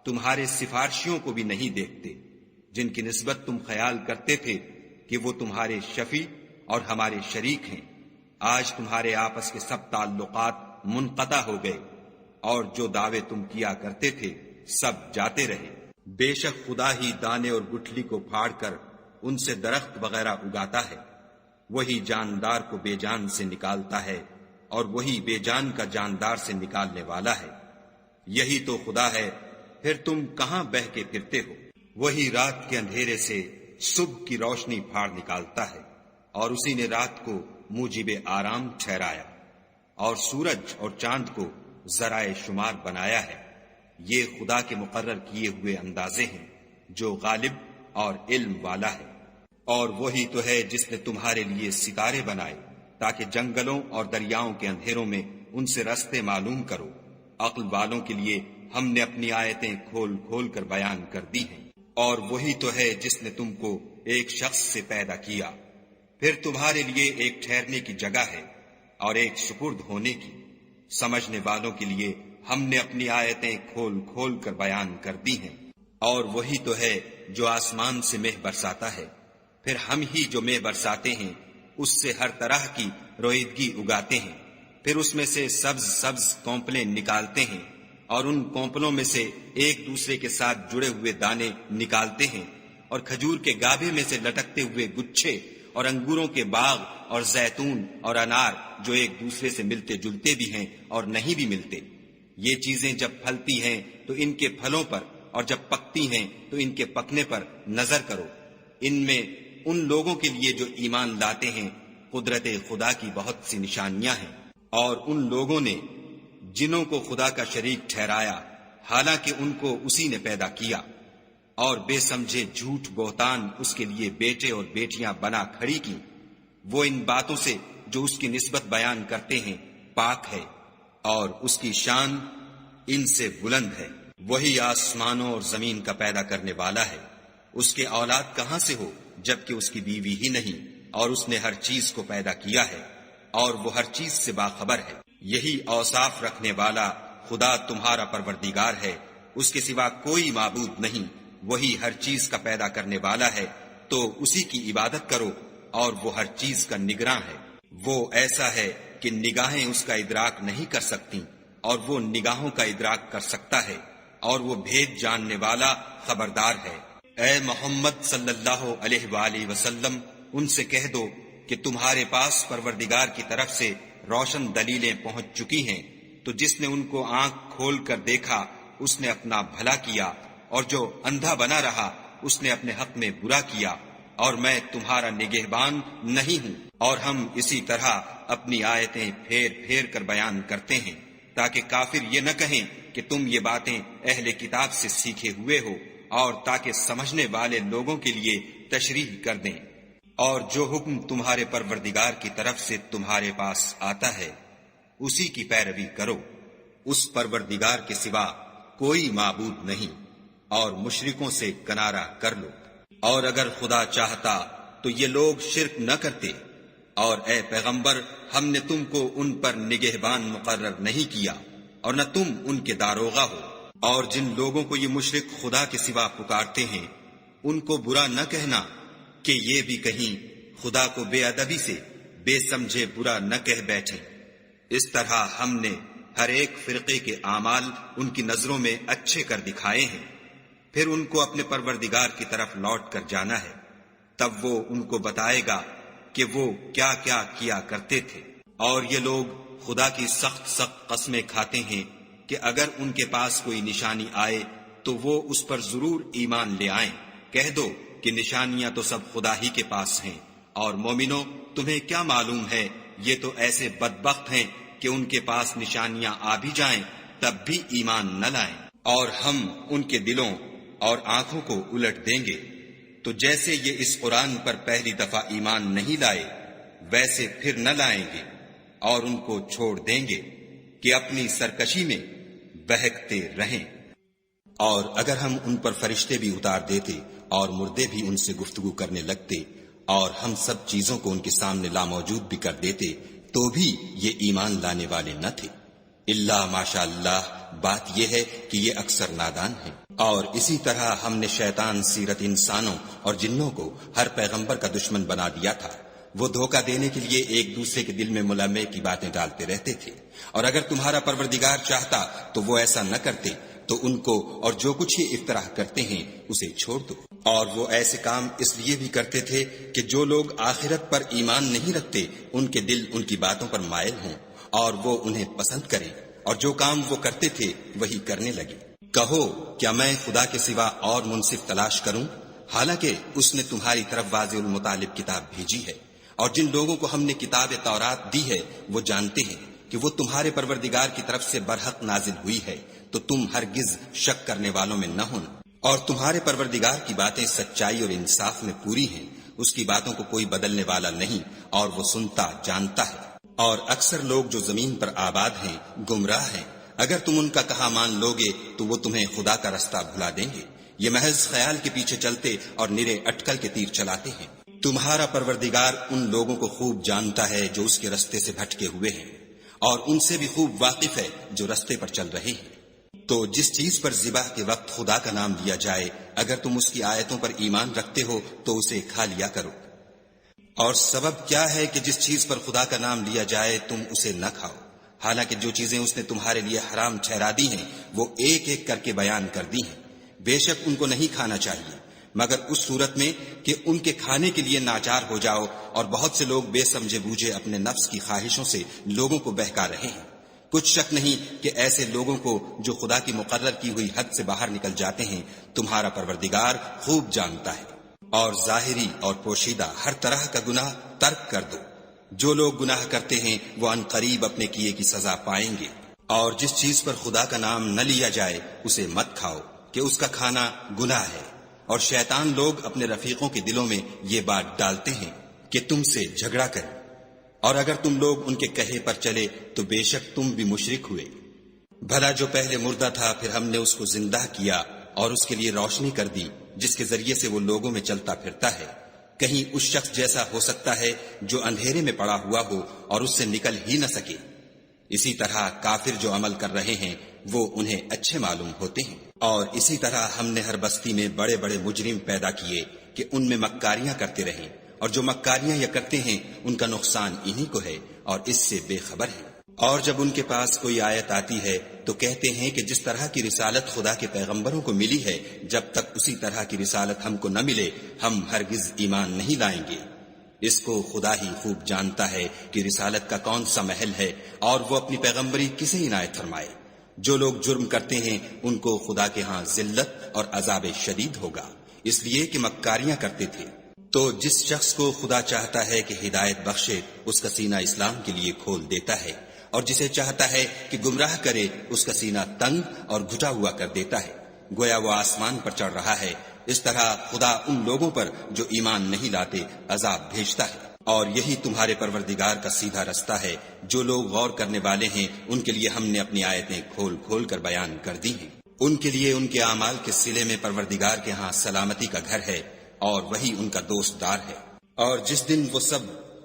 تمہارے سفارشیوں کو بھی نہیں دیکھتے جن کی نسبت تم خیال کرتے تھے کہ وہ تمہارے شفیع اور ہمارے شریک ہیں۔ آج تمہارے آپس کے سب تعلقات منقطع ہو گئے، اور جو دعوے تم کیا کرتے تھے سب جاتے رہے۔ بے شک خدا ہی دانے اور گٹھلی کو پھاڑ کر ان سے درخت وغیرہ اگاتا ہے، وہی جاندار کو بے جان سے نکالتا ہے، اور وہی بے جان کا جاندار سے نکالنے والا ہے۔ یہی تو خدا ہے، پھر تم کہاں بہہ کے پھرتے ہو؟ وہی رات کے اندھیرے سے صبح کی روشنی پھاڑ نکالتا ہے، اور اسی نے رات کو موجب آرام ٹھہرایا، اور سورج اور چاند کو ذرائع شمار بنایا ہے۔ یہ خدا کے مقرر کیے ہوئے اندازے ہیں جو غالب اور علم والا ہے۔ اور وہی تو ہے جس نے تمہارے لیے ستارے بنائے تاکہ جنگلوں اور دریاؤں کے اندھیروں میں ان سے رستے معلوم کرو۔ عقل والوں کے لیے ہم نے اپنی آیتیں کھول کھول کر بیان کر دی ہیں۔ اور وہی تو ہے جس نے تم کو ایک شخص سے پیدا کیا، پھر تمہارے لیے ایک ٹھہرنے کی جگہ ہے اور ایک سپرد ہونے کی۔ سمجھنے والوں کے لیے ہم نے اپنی آیتیں کھول کھول کر بیان کر دی ہیں۔ اور وہی تو ہے جو آسمان سے مہ برساتا ہے، پھر ہم ہی جو مہ برساتے ہیں اس سے ہر طرح کی رویدگی اگاتے ہیں، پھر اس میں سے سبز سبز کونپلیں نکالتے ہیں، اور ان کونپلوں میں سے ایک دوسرے کے ساتھ جڑے ہوئے دانے نکالتے ہیں، اور کھجور کے گابھے میں سے لٹکتے ہوئے گچھے اور انگوروں کے باغ اور زیتون اور انار جو ایک دوسرے سے ملتے جلتے بھی ہیں اور نہیں بھی ملتے. یہ چیزیں جب پھلتی ہیں تو ان کے پھلوں پر اور جب پکتی ہیں تو ان کے پکنے پر نظر کرو. ان میں ان لوگوں کے لیے جو ایمان لاتے ہیں قدرت خدا کی بہت سی نشانیاں ہیں. اور ان لوگوں نے جنوں کو خدا کا شریک ٹھہرایا حالانکہ ان کو اسی نے پیدا کیا، اور بے سمجھے جھوٹ بہتان اس کے لیے بیٹے اور بیٹیاں بنا کھڑی کی. وہ ان باتوں سے جو اس کی نسبت بیان کرتے ہیں پاک ہے، اور اس کی شان ان سے بلند ہے. وہی آسمانوں اور زمین کا پیدا کرنے والا ہے. اس کے اولاد کہاں سے ہو جبکہ اس کی بیوی ہی نہیں، اور اس نے ہر چیز کو پیدا کیا ہے اور وہ ہر چیز سے باخبر ہے. یہی اوصاف رکھنے والا خدا تمہارا پروردگار ہے، اس کے سوا کوئی معبود نہیں. وہی ہر چیز کا پیدا کرنے والا ہے، تو اسی کی عبادت کرو، اور وہ ہر چیز کا نگراں ہے. وہ ایسا ہے کہ نگاہیں اس کا ادراک نہیں کر سکتی، اور وہ نگاہوں کا ادراک کر سکتا ہے، اور وہ بھید جاننے والا خبردار ہے. اے محمد صلی اللہ علیہ وآلہ وسلم، ان سے کہہ دو کہ تمہارے پاس پروردگار کی طرف سے روشن دلیلیں پہنچ چکی ہیں. تو جس نے ان کو آنکھ کھول کر دیکھا اس نے اپنا بھلا کیا، اور جو اندھا بنا رہا اس نے اپنے حق میں برا کیا. اور میں تمہارا نگہبان نہیں ہوں. اور ہم اسی طرح اپنی آیتیں پھیر پھیر کر بیان کرتے ہیں تاکہ کافر یہ نہ کہیں کہ تم یہ باتیں اہل کتاب سے سیکھے ہوئے ہو، اور تاکہ سمجھنے والے لوگوں کے لیے تشریح کر دیں. اور جو حکم تمہارے پروردگار کی طرف سے تمہارے پاس آتا ہے اسی کی پیروی کرو. اس پروردگار کے سوا کوئی معبود نہیں، اور مشرکوں سے کنارہ کر لو. اور اگر خدا چاہتا تو یہ لوگ شرک نہ کرتے. اور اے پیغمبر، ہم نے تم کو ان پر نگہبان مقرر نہیں کیا، اور نہ تم ان کے داروغہ ہو. اور جن لوگوں کو یہ مشرک خدا کے سوا پکارتے ہیں ان کو برا نہ کہنا کہ یہ بھی کہیں خدا کو بے ادبی سے بے سمجھے برا نہ کہہ بیٹھے. اس طرح ہم نے ہر ایک فرقے کے اعمال ان کی نظروں میں اچھے کر دکھائے ہیں. پھر ان کو اپنے پروردگار کی طرف لوٹ کر جانا ہے، تب وہ ان کو بتائے گا کہ وہ کیا کیا کیا کرتے تھے. اور یہ لوگ خدا کی سخت سخت قسمیں کھاتے ہیں کہ اگر ان کے پاس کوئی نشانی آئے تو وہ اس پر ضرور ایمان لے آئیں. کہہ دو کہ نشانیاں تو سب خدا ہی کے پاس ہیں، اور مومنو تمہیں کیا معلوم ہے یہ تو ایسے بدبخت ہیں کہ ان کے پاس نشانیاں آ بھی جائیں تب بھی ایمان نہ لائیں. اور ہم ان کے دلوں اور آنکھوں کو الٹ دیں گے. تو جیسے یہ اس قرآن پر پہلی دفعہ ایمان نہیں لائے ویسے پھر نہ لائیں گے، اور ان کو چھوڑ دیں گے کہ اپنی سرکشی میں بہکتے رہیں. اور اگر ہم ان پر فرشتے بھی اتار دیتے اور مردے بھی ان سے گفتگو کرنے لگتے اور ہم سب چیزوں کو ان کے سامنے لاموجود بھی کر دیتے تو بھی یہ ایمان لانے والے نہ تھے. اللہ ماشاء اللہ، بات یہ ہے کہ یہ اکثر نادان ہیں. اور اسی طرح ہم نے شیطان سیرت انسانوں اور جنوں کو ہر پیغمبر کا دشمن بنا دیا تھا. وہ دھوکہ دینے کے لیے ایک دوسرے کے دل میں ملامے کی باتیں ڈالتے رہتے تھے. اور اگر تمہارا پروردگار چاہتا تو وہ ایسا نہ کرتے، تو ان کو اور جو کچھ یہ افطراح کرتے ہیں اسے چھوڑ دو. اور وہ ایسے کام اس لیے بھی کرتے تھے کہ جو لوگ آخرت پر ایمان نہیں رکھتے ان کے دل ان کی باتوں پر مائل ہوں اور وہ انہیں پسند کریں، اور جو کام وہ کرتے تھے وہی کرنے لگے. کہو کیا میں خدا کے سوا اور منصف تلاش کروں، حالانکہ اس نے تمہاری طرف واضح المطالب کتاب بھیجی ہے. اور جن لوگوں کو ہم نے کتاب تورات دی ہے وہ جانتے ہیں کہ وہ تمہارے پروردگار کی طرف سے برحق نازل ہوئی ہے، تو تم ہرگز شک کرنے والوں میں نہ ہونا. اور تمہارے پروردگار کی باتیں سچائی اور انصاف میں پوری ہیں، اس کی باتوں کو کوئی بدلنے والا نہیں، اور وہ سنتا جانتا ہے. اور اکثر لوگ جو زمین پر آباد ہیں گمراہ ہیں. اگر تم ان کا کہا مان لوگے تو وہ تمہیں خدا کا رستہ بھلا دیں گے. یہ محض خیال کے پیچھے چلتے اور نرے اٹکل کے تیر چلاتے ہیں. تمہارا پروردگار ان لوگوں کو خوب جانتا ہے جو اس کے رستے سے بھٹکے ہوئے ہیں، اور ان سے بھی خوب واقف ہے جو رستے پر چل رہے ہیں. تو جس چیز پر ذبح کے وقت خدا کا نام لیا جائے اگر تم اس کی آیتوں پر ایمان رکھتے ہو تو اسے کھا لیا کرو. اور سبب کیا ہے کہ جس چیز پر خدا کا نام لیا جائے تم اسے نہ کھاؤ، حالانکہ جو چیزیں اس نے تمہارے لیے حرام ٹھہرا دی ہیں وہ ایک ایک کر کے بیان کر دی ہیں. بے شک ان کو نہیں کھانا چاہیے مگر اس صورت میں کہ ان کے کھانے کے لیے ناچار ہو جاؤ اور بہت سے لوگ بے سمجھے بوجھے اپنے نفس کی خواہشوں سے لوگوں کو بہکا رہے ہیں۔ کچھ شک نہیں کہ ایسے لوگوں کو جو خدا کی مقرر کی ہوئی حد سے باہر نکل جاتے ہیں تمہارا پروردگار خوب جانتا ہے۔ اور ظاہری اور پوشیدہ ہر طرح کا گناہ ترک کر دو۔ جو لوگ گناہ کرتے ہیں وہ ان قریب اپنے کیے کی سزا پائیں گے۔ اور جس چیز پر خدا کا نام نہ لیا جائے اسے مت کھاؤ کہ اس کا کھانا گناہ ہے۔ اور شیطان لوگ اپنے رفیقوں کے دلوں میں یہ بات ڈالتے ہیں کہ تم سے جھگڑا کریں، اور اگر تم لوگ ان کے کہے پر چلے تو بے شک تم بھی مشرک ہوئے۔ بھلا جو پہلے مردہ تھا پھر ہم نے اس کو زندہ کیا اور اس کے لیے روشنی کر دی جس کے ذریعے سے وہ لوگوں میں چلتا پھرتا ہے۔ کہیں اس شخص جیسا ہو سکتا ہے جو اندھیرے میں پڑا ہوا ہو اور اس سے نکل ہی نہ سکے۔ اسی طرح کافر جو عمل کر رہے ہیں وہ انہیں اچھے معلوم ہوتے ہیں۔ اور اسی طرح ہم نے ہر بستی میں بڑے بڑے مجرم پیدا کیے کہ ان میں مکاریاں کرتے رہیں، اور جو مکاریاں یہ کرتے ہیں ان کا نقصان انہی کو ہے اور اس سے بے خبر ہیں۔ اور جب ان کے پاس کوئی آیت آتی ہے تو کہتے ہیں کہ جس طرح کی رسالت خدا کے پیغمبروں کو ملی ہے جب تک اسی طرح کی رسالت ہم کو نہ ملے ہم ہرگز ایمان نہیں لائیں گے۔ اس کو خدا ہی خوب جانتا ہے کہ رسالت کا کون سا محل ہے اور وہ اپنی پیغمبری کسے عنایت فرمائے۔ جو لوگ جرم کرتے ہیں ان کو خدا کے ہاں ذلت اور عذاب شدید ہوگا، اس لیے کہ مکاریاں کرتے تھے۔ تو جس شخص کو خدا چاہتا ہے کہ ہدایت بخشے اس کا سینہ اسلام کے لیے کھول دیتا ہے، اور جسے چاہتا ہے کہ گمراہ کرے اس کا سینہ تنگ اور گھٹا ہوا کر دیتا ہے، گویا وہ آسمان پر چڑھ رہا ہے۔ اس طرح خدا ان لوگوں پر جو ایمان نہیں لاتے عذاب بھیجتا ہے۔ اور یہی تمہارے پروردگار کا سیدھا رستہ ہے۔ جو لوگ غور کرنے والے ہیں ان کے لیے ہم نے اپنی آیتیں کھول کھول کر بیان کر دی ہیں۔ ان کے لیے ان کے اعمال کے صلے میں پروردگار کے ہاں سلامتی کا گھر ہے اور وہی ان کا دوست دار ہے۔ اور جس دن وہ سب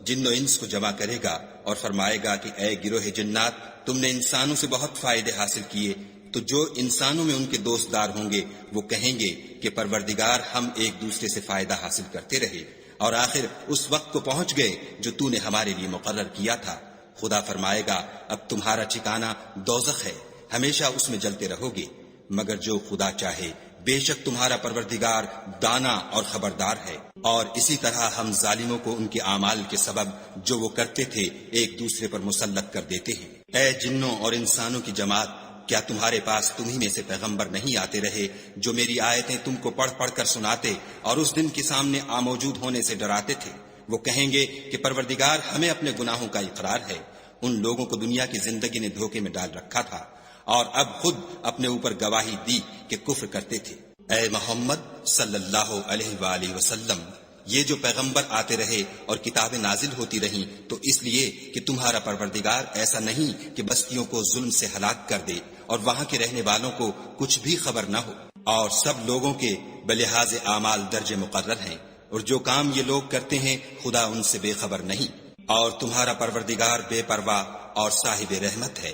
جن و انس کو جمع کرے گا اور فرمائے گا کہ اے گروہ جنات، تم نے انسانوں سے بہت فائدے حاصل کیے، تو جو انسانوں میں ان کے دوست دار ہوں گے وہ کہیں گے کہ پروردگار ہم ایک دوسرے سے فائدہ حاصل کرتے رہے اور آخر اس وقت کو پہنچ گئے جو تو نے ہمارے لیے مقرر کیا تھا۔ خدا فرمائے گا اب تمہارا ٹھکانہ دوزخ ہے، ہمیشہ اس میں جلتے رہو گے، مگر جو خدا چاہے بے شک تمہارا پروردگار دانا اور خبردار ہے۔ اور اسی طرح ہم ظالموں کو ان کے اعمال کے سبب جو وہ کرتے تھے ایک دوسرے پر مسلط کر دیتے ہیں۔ اے جنوں اور انسانوں کی جماعت، کیا تمہارے پاس تمہیں میں سے پیغمبر نہیں آتے رہے جو میری آیتیں تم کو پڑھ پڑھ کر سناتے اور اس دن کے سامنے موجود ہونے سے ڈراتے تھے؟ وہ کہیں گے کہ پروردگار ہمیں اپنے گناہوں کا اقرار ہے۔ ان لوگوں کو دنیا کی زندگی نے دھوکے میں ڈال رکھا تھا اور اب خود اپنے اوپر گواہی دی کہ کفر کرتے تھے۔ اے محمد صلی اللہ علیہ وآلہ وسلم، یہ جو پیغمبر آتے رہے اور کتابیں نازل ہوتی رہیں تو اس لیے کہ تمہارا پروردگار ایسا نہیں کہ بستیوں کو ظلم سے ہلاک کر دے اور وہاں کے رہنے والوں کو کچھ بھی خبر نہ ہو، اور سب لوگوں کے بلحاظ اعمال درج مقرر ہیں، اور جو کام یہ لوگ کرتے ہیں خدا ان سے بے خبر نہیں۔ اور تمہارا پروردگار بے پرواہ اور صاحب رحمت ہے،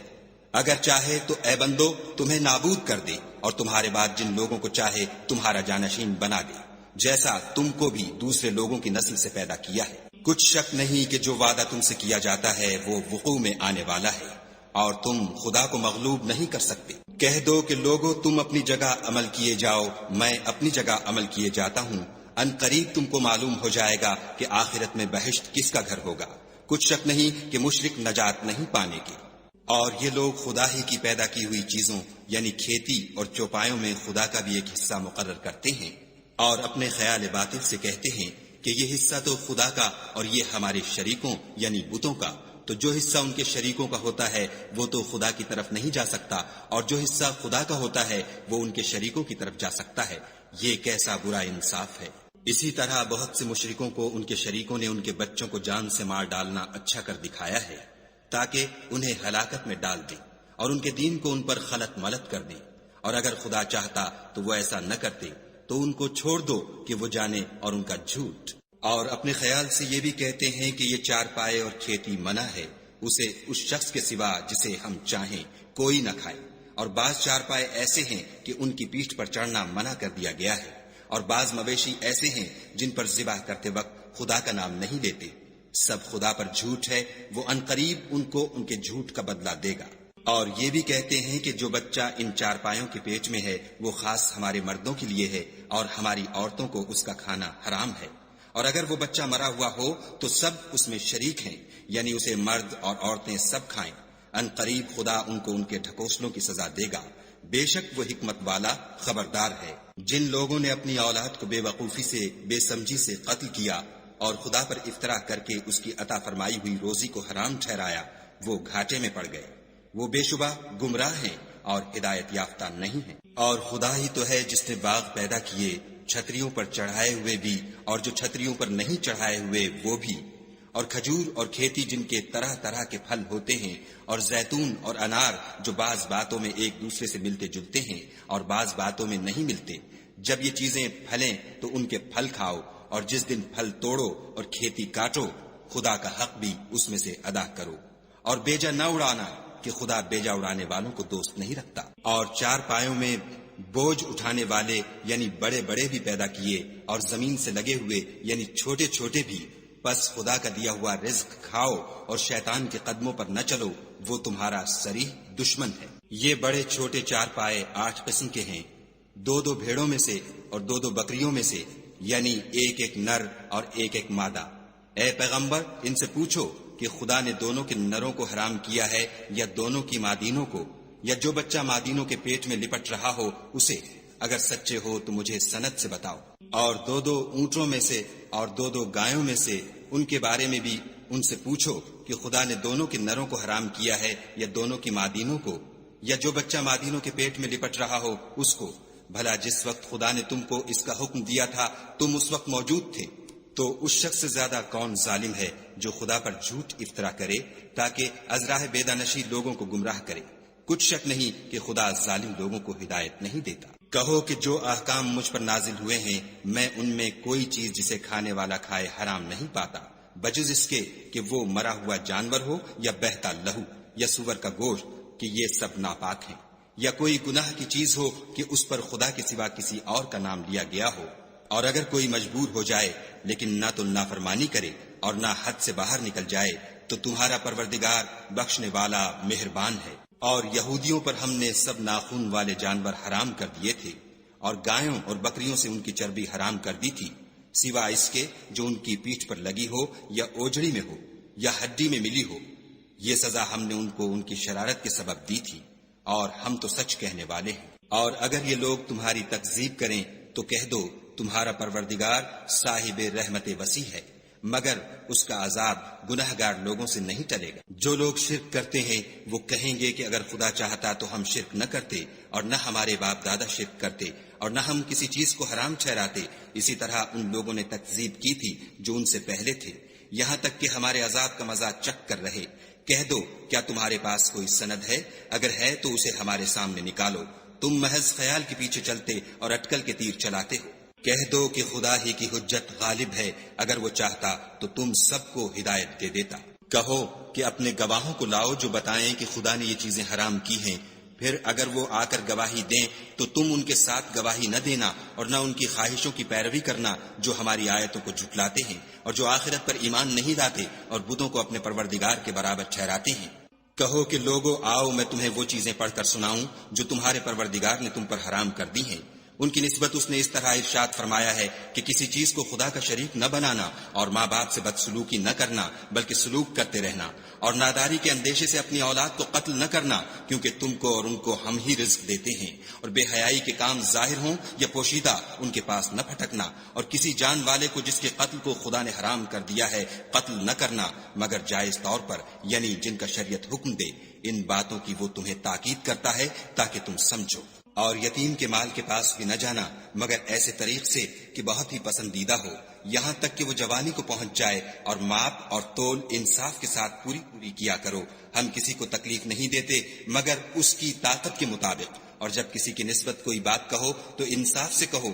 اگر چاہے تو اے بندو تمہیں نابود کر دے اور تمہارے بعد جن لوگوں کو چاہے تمہارا جانشین بنا دے، جیسا تم کو بھی دوسرے لوگوں کی نسل سے پیدا کیا ہے۔ کچھ شک نہیں کہ جو وعدہ تم سے کیا جاتا ہے وہ وقوع میں آنے والا ہے، اور تم خدا کو مغلوب نہیں کر سکتے۔ کہہ دو کہ لوگو تم اپنی جگہ عمل کیے جاؤ، میں اپنی جگہ عمل کیے جاتا ہوں، ان قریب تم کو معلوم ہو جائے گا کہ آخرت میں بہشت کس کا گھر ہوگا۔ کچھ شک نہیں کہ مشرک نجات نہیں پانے کے۔ اور یہ لوگ خدا ہی کی پیدا کی ہوئی چیزوں یعنی کھیتی اور چوپایوں میں خدا کا بھی ایک حصہ مقرر کرتے ہیں، اور اپنے خیال باطل سے کہتے ہیں کہ یہ حصہ تو خدا کا اور یہ ہمارے شریکوں یعنی بتوں کا، تو جو حصہ ان کے شریکوں کا ہوتا ہے وہ تو خدا کی طرف نہیں جا سکتا، اور جو حصہ خدا کا ہوتا ہے وہ ان کے شریکوں کی طرف جا سکتا ہے۔ یہ کیسا برا انصاف ہے۔ اسی طرح بہت سے مشرکوں کو ان کے شریکوں نے ان کے بچوں کو جان سے مار ڈالنا اچھا کر دکھایا ہے تاکہ انہیں ہلاکت میں ڈال دیں اور ان کے دین کو ان پر خلط ملط کر دیں، اور اگر خدا چاہتا تو وہ ایسا نہ کرتے، تو ان کو چھوڑ دو کہ وہ جانے اور ان کا جھوٹ۔ اور اپنے خیال سے یہ بھی کہتے ہیں کہ یہ چار پائے اور کھیتی منع ہے، اسے اس شخص کے سوا جسے ہم چاہیں کوئی نہ کھائے، اور بعض چار پائے ایسے ہیں کہ ان کی پیٹھ پر چڑھنا منع کر دیا گیا ہے، اور بعض مویشی ایسے ہیں جن پر ذبح کرتے وقت خدا کا نام نہیں لیتے۔ سب خدا پر جھوٹ ہے، وہ عنقریب ان کو ان کے جھوٹ کا بدلہ دے گا۔ اور یہ بھی کہتے ہیں کہ جو بچہ ان چارپایوں کے پیٹ میں ہے وہ خاص ہمارے مردوں کے لیے ہے اور ہماری عورتوں کو اس کا کھانا حرام ہے، اور اگر وہ بچہ مرا ہوا ہو تو سب اس میں شریک ہیں، یعنی اسے مرد اور عورتیں سب کھائیں۔ ان قریب خدا ان کو ان کے ڈھکوسلوں کی سزا دے گا، بے شک وہ حکمت والا خبردار ہے۔ جن لوگوں نے اپنی اولاد کو بے وقوفی سے، بے سمجھی سے قتل کیا اور خدا پر افطرا کر کے اس کی عطا فرمائی ہوئی روزی کو حرام ٹھہرایا، وہ گھاٹے میں پڑ گئے، وہ بے شبہ گمراہ ہیں اور ہدایت یافتہ نہیں ہیں۔ اور خدا ہی تو ہے جس نے باغ پیدا کیے، چھتریوں پر چڑھائے ہوئے بھی اور جو چھتریوں پر نہیں چڑھائے ہوئے وہ بھی، اور کھجور اور کھیتی جن کے طرح طرح کے پھل ہوتے ہیں، اور زیتون اور انار جو بعض باتوں میں ایک دوسرے سے ملتے جلتے ہیں اور بعض باتوں میں نہیں ملتے۔ جب یہ چیزیں پھلیں تو ان کے پھل کھاؤ، اور جس دن پھل توڑو اور کھیتی کاٹو، خدا کا حق بھی اس میں سے ادا کرو، اور بیجا نہ اڑانا کہ خدا بیجا اڑانے والوں کو دوست نہیں رکھتا۔ اور چار پایوں میں بوجھ اٹھانے والے یعنی بڑے بڑے بھی پیدا کیے، اور زمین سے لگے ہوئے یعنی چھوٹے چھوٹے بھی، پس خدا کا دیا ہوا رزق کھاؤ اور شیطان کے قدموں پر نہ چلو، وہ تمہارا صریح دشمن ہے۔ یہ بڑے چھوٹے چار پائے 8 قسم کے ہیں، 2 بھیڑوں میں سے اور 2 بکریوں میں سے، یعنی ایک نر اور ایک مادہ۔ اے پیغمبر ان سے پوچھو کہ خدا نے دونوں کے نروں کو حرام کیا ہے یا دونوں کی مادینوں کو، یا جو بچہ مادینوں کے پیٹ میں لپٹ رہا ہو اسے؟ اگر سچے ہو تو مجھے سند سے بتاؤ۔ اور 2 اونٹوں میں سے اور 2 گایوں میں سے، ان کے بارے میں بھی ان سے پوچھو کہ خدا نے دونوں کے نروں کو حرام کیا ہے یا دونوں کی مادینوں کو، یا جو بچہ مادینوں کے پیٹ میں لپٹ رہا ہو اس کو؟ بھلا جس وقت خدا نے تم کو اس کا حکم دیا تھا تم اس وقت موجود تھے؟ تو اس شخص سے زیادہ کون ظالم ہے جو خدا پر جھوٹ افطرا کرے تاکہ از راہ بیدانشی لوگوں کو گمراہ کرے؟ کچھ شک نہیں کہ خدا ظالم لوگوں کو ہدایت نہیں دیتا۔ کہو کہ جو احکام مجھ پر نازل ہوئے ہیں میں ان میں کوئی چیز جسے کھانے والا کھائے حرام نہیں پاتا، بجز اس کے کہ وہ مرا ہوا جانور ہو یا بہتا لہو یا سور کا گوشت، کہ یہ سب ناپاک ہیں، یا کوئی گناہ کی چیز ہو کہ اس پر خدا کے سوا کسی اور کا نام لیا گیا ہو۔ اور اگر کوئی مجبور ہو جائے لیکن نہ تو نافرمانی کرے اور نہ حد سے باہر نکل جائے تو تمہارا پروردگار بخشنے والا مہربان ہے۔ اور یہودیوں پر ہم نے سب ناخون والے جانور حرام کر دیے تھے، اور گایوں اور بکریوں سے ان کی چربی حرام کر دی تھی، سوا اس کے جو ان کی پیٹھ پر لگی ہو یا اوجڑی میں ہو یا ہڈی میں ملی ہو۔ یہ سزا ہم نے ان کو ان کی شرارت کے سبب دی تھی، اور ہم تو سچ کہنے والے ہیں۔ اور اگر یہ لوگ تمہاری تکذیب کریں تو کہہ دو تمہارا پروردگار صاحب رحمت وسیع ہے، مگر اس کا عذاب گناہگار لوگوں سے نہیں ٹلے گا۔ جو لوگ شرک کرتے ہیں وہ کہیں گے کہ اگر خدا چاہتا تو ہم شرک نہ کرتے، اور نہ ہمارے باپ دادا شرک کرتے، اور نہ ہم کسی چیز کو حرام ٹھہراتے۔ اسی طرح ان لوگوں نے تکذیب کی تھی جو ان سے پہلے تھے، یہاں تک کہ ہمارے عذاب کا مزہ چکھ کر رہے۔ کہہ دو کیا تمہارے پاس کوئی سند ہے؟ اگر ہے تو اسے ہمارے سامنے نکالو، تم محض خیال کے پیچھے چلتے اور اٹکل کے تیر چلاتے ہو۔ کہہ دو کہ خدا ہی کی حجت غالب ہے، اگر وہ چاہتا تو تم سب کو ہدایت دے دیتا۔ کہو کہ اپنے گواہوں کو لاؤ جو بتائیں کہ خدا نے یہ چیزیں حرام کی ہیں، پھر اگر وہ آ کر گواہی دیں تو تم ان کے ساتھ گواہی نہ دینا اور نہ ان کی خواہشوں کی پیروی کرنا جو ہماری آیتوں کو جھٹلاتے ہیں اور جو آخرت پر ایمان نہیں لاتے اور بتوں کو اپنے پروردگار کے برابر ٹھہراتے ہیں۔ کہو کہ لوگو آؤ میں تمہیں وہ چیزیں پڑھ کر سناؤں جو تمہارے پروردگار نے تم پر حرام کر دی ہیں۔ ان کی نسبت اس نے اس طرح ارشاد فرمایا ہے کہ کسی چیز کو خدا کا شریک نہ بنانا، اور ماں باپ سے بدسلوکی نہ کرنا بلکہ سلوک کرتے رہنا، اور ناداری کے اندیشے سے اپنی اولاد کو قتل نہ کرنا، کیونکہ تم کو اور ان کو ہم ہی رزق دیتے ہیں، اور بے حیائی کے کام ظاہر ہوں یا پوشیدہ ان کے پاس نہ پھٹکنا، اور کسی جان والے کو جس کے قتل کو خدا نے حرام کر دیا ہے قتل نہ کرنا مگر جائز طور پر، یعنی جن کا شریعت حکم دے۔ ان باتوں کی وہ تمہیں تاکید کرتا ہے تاکہ تم سمجھو۔ اور یتیم کے مال کے پاس بھی نہ جانا مگر ایسے طریق سے کہ بہت ہی پسندیدہ ہو، یہاں تک کہ وہ جوانی کو پہنچ جائے، اور ماپ اور تول انصاف کے ساتھ پوری کیا کرو۔ ہم کسی کو تکلیف نہیں دیتے مگر اس کی طاقت کے مطابق، اور جب کسی کی نسبت کوئی بات کہو تو انصاف سے کہو،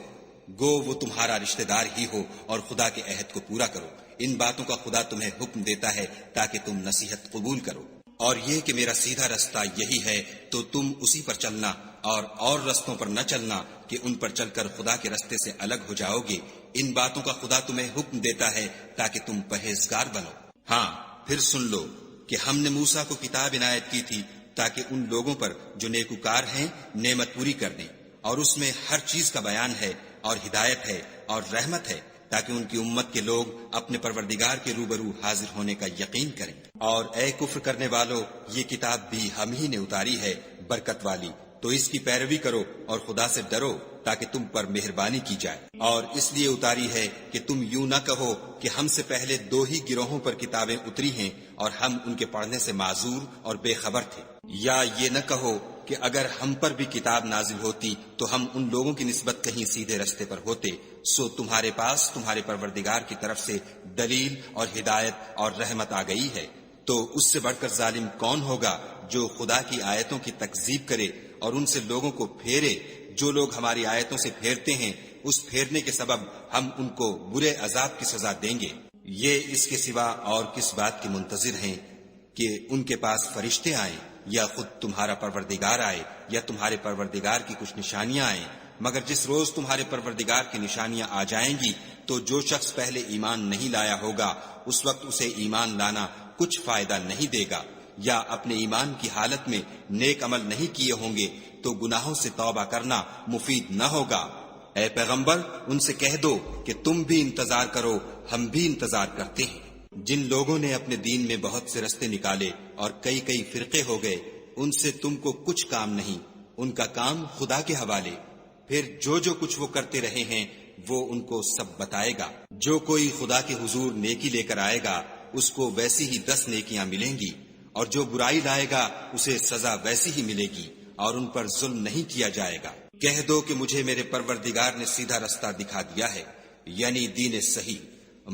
گو وہ تمہارا رشتہ دار ہی ہو، اور خدا کے عہد کو پورا کرو۔ ان باتوں کا خدا تمہیں حکم دیتا ہے تاکہ تم نصیحت قبول کرو۔ اور یہ کہ میرا سیدھا رستہ یہی ہے تو تم اسی پر چلنا، اور رستوں پر نہ چلنا کہ ان پر چل کر خدا کے رستے سے الگ ہو جاؤ گے۔ ان باتوں کا خدا تمہیں حکم دیتا ہے تاکہ تم پرہیزگار بنو۔ ہاں پھر سن لو کہ ہم نے موسیٰ کو کتاب عنایت کی تھی تاکہ ان لوگوں پر جو نیکوکار ہیں نعمت پوری کر دیں، اور اس میں ہر چیز کا بیان ہے اور ہدایت ہے اور رحمت ہے، تاکہ ان کی امت کے لوگ اپنے پروردگار کے روبرو حاضر ہونے کا یقین کریں۔ اور اے کفر کرنے والو، یہ کتاب بھی ہم ہی نے اتاری ہے برکت والی، تو اس کی پیروی کرو اور خدا سے ڈرو تاکہ تم پر مہربانی کی جائے۔ اور اس لیے اتاری ہے کہ تم یوں نہ کہو کہ ہم سے پہلے 2 ہی گروہوں پر کتابیں اتری ہیں اور ہم ان کے پڑھنے سے معذور اور بے خبر تھے، یا یہ نہ کہو کہ اگر ہم پر بھی کتاب نازل ہوتی تو ہم ان لوگوں کی نسبت کہیں سیدھے رستے پر ہوتے، سو تمہارے پاس تمہارے پروردگار کی طرف سے دلیل اور ہدایت اور رحمت آ گئی ہے۔ تو اس سے بڑھ کر ظالم کون ہوگا جو خدا کی آیتوں کی تکذیب کرے اور ان سے لوگوں کو پھیرے؟ جو لوگ ہماری آیتوں سے پھیرتے ہیں، اس پھیرنے کے سبب ہم ان کو برے عذاب کی سزا دیں گے۔ یہ اس کے سوا اور کس بات کے منتظر ہیں کہ ان کے پاس فرشتے آئیں یا خود تمہارا پروردگار آئے یا تمہارے پروردگار کی کچھ نشانیاں آئیں، مگر جس روز تمہارے پروردگار کی نشانیاں آ جائیں گی تو جو شخص پہلے ایمان نہیں لایا ہوگا اس وقت اسے ایمان لانا کچھ فائدہ نہیں دے گا، یا اپنے ایمان کی حالت میں نیک عمل نہیں کیے ہوں گے تو گناہوں سے توبہ کرنا مفید نہ ہوگا۔ اے پیغمبر، ان سے کہہ دو کہ تم بھی انتظار کرو، ہم بھی انتظار کرتے ہیں۔ جن لوگوں نے اپنے دین میں بہت سے رستے نکالے اور کئی کئی فرقے ہو گئے، ان سے تم کو کچھ کام نہیں، ان کا کام خدا کے حوالے، پھر جو کچھ وہ کرتے رہے ہیں وہ ان کو سب بتائے گا۔ جو کوئی خدا کے حضور نیکی لے کر آئے گا اس کو ویسی ہی 10 نیکیاں ملیں گی، اور جو برائی لائے گا اسے سزا ویسی ہی ملے گی، اور ان پر ظلم نہیں کیا جائے گا۔ کہہ دو کہ مجھے میرے پروردگار نے سیدھا رستہ دکھا دیا ہے، یعنی دین صحیح،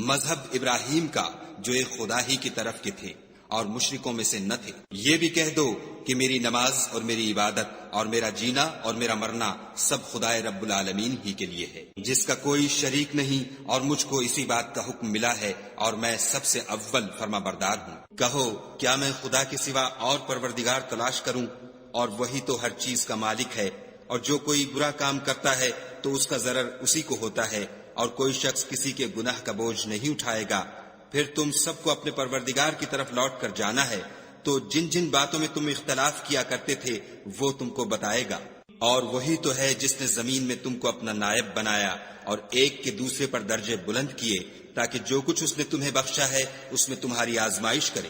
مذہب ابراہیم کا جو ایک خدا ہی کی طرف کے تھے اور مشرکوں میں سے نہ تھے۔ یہ بھی کہہ دو کہ میری نماز اور میری عبادت اور میرا جینا اور میرا مرنا سب خدائے رب العالمین ہی کے لیے ہے، جس کا کوئی شریک نہیں، اور مجھ کو اسی بات کا حکم ملا ہے اور میں سب سے اول فرما بردار ہوں۔ کہو کیا میں خدا کے سوا اور پروردگار تلاش کروں؟ اور وہی تو ہر چیز کا مالک ہے، اور جو کوئی برا کام کرتا ہے تو اس کا ضرر اسی کو ہوتا ہے، اور کوئی شخص کسی کے گناہ کا بوجھ نہیں اٹھائے گا۔ پھر تم سب کو اپنے پروردگار کی طرف لوٹ کر جانا ہے، تو جن جن باتوں میں تم اختلاف کیا کرتے تھے وہ تم کو بتائے گا۔ اور وہی تو ہے جس نے زمین میں تم کو اپنا نائب بنایا اور ایک کے دوسرے پر درجے بلند کیے، تاکہ جو کچھ اس نے تمہیں بخشا ہے اس میں تمہاری آزمائش کرے۔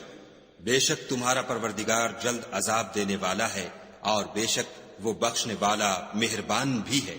بے شک تمہارا پروردگار جلد عذاب دینے والا ہے، اور بے شک وہ بخشنے والا مہربان بھی ہے۔